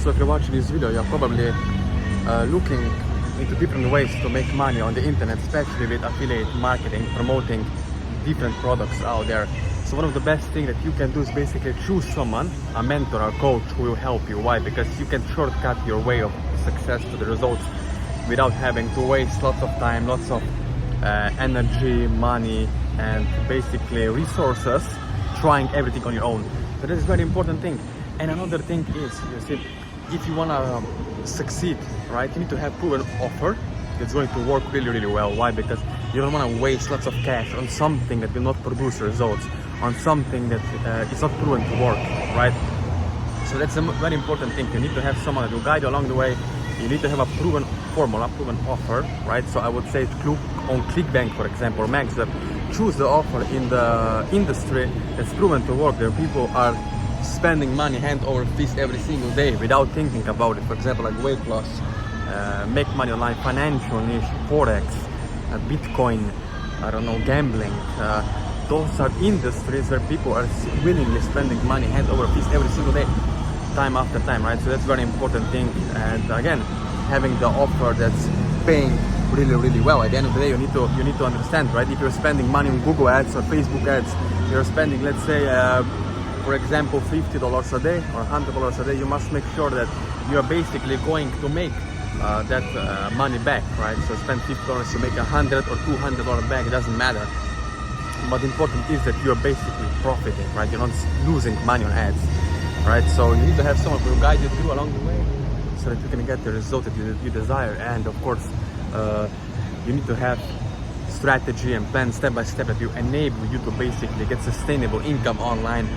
So if you're watching this video, you're probably looking into different ways to make money on the internet, especially with affiliate marketing, promoting different products out there. So one of the best things that you can do is basically choose someone, a mentor or coach, who will help you. Why? Because you can shortcut your way of success to the results without having to waste lots of time, lots of energy, money, and basically resources trying everything on your own. So that is a very important thing. And another thing is, you see, if you want to succeed, right, you need to have proven offer that's going to work really, really well. Why? Because you don't want to waste lots of cash on something that will not produce results, on something that is not proven to work, right? So that's a very important thing. You need to have someone that will guide you along the way. You need to have a proven formula, proven offer, right? So I would say look on ClickBank, for example, or MaxWeb. Choose the offer in the industry that's proven to work. There people are spending money hand over fist every single day without thinking about it. For example, like weight loss, make money online, financial niche, Forex, Bitcoin, I don't know, gambling. Those are industries where people are willingly spending money hand over fist every single day, time after time, right? So that's a very important thing. And again, having the offer that's paying really, really well. At the end of the day, you need to understand, right? If you're spending money on Google ads or Facebook ads, you're spending, let's say, for example, $50 a day or $100 a day, you must make sure that you're basically going to make that money back, right? So spend $50 to make $100 or $200 back, it doesn't matter. But important is that you're basically profiting, right? You're not losing money on ads, right? So you need to have someone who will guide you through along the way so that you can get the result that you desire. And of course, you need to have strategy and plan step by step that will enable you to basically get sustainable income online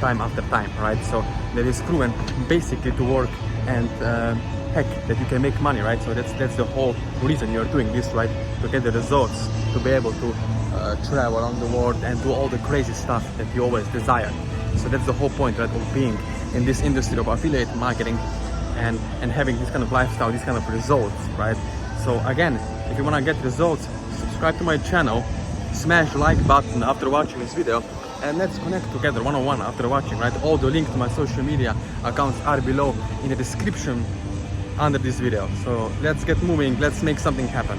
time after time, right? So that is proven basically to work, and heck, that you can make money, right? So that's the whole reason you're doing this, right? To get the results, to be able to travel around the world and do all the crazy stuff that you always desire. So that's the whole point, right, of being in this industry of affiliate marketing and having this kind of lifestyle, this kind of results, right? So again, if you want to get results, subscribe to my channel, smash the like button after watching this video, and let's connect together one-on-one after watching, right? All the links to my social media accounts are below in the description under this video. So let's get moving, let's make something happen.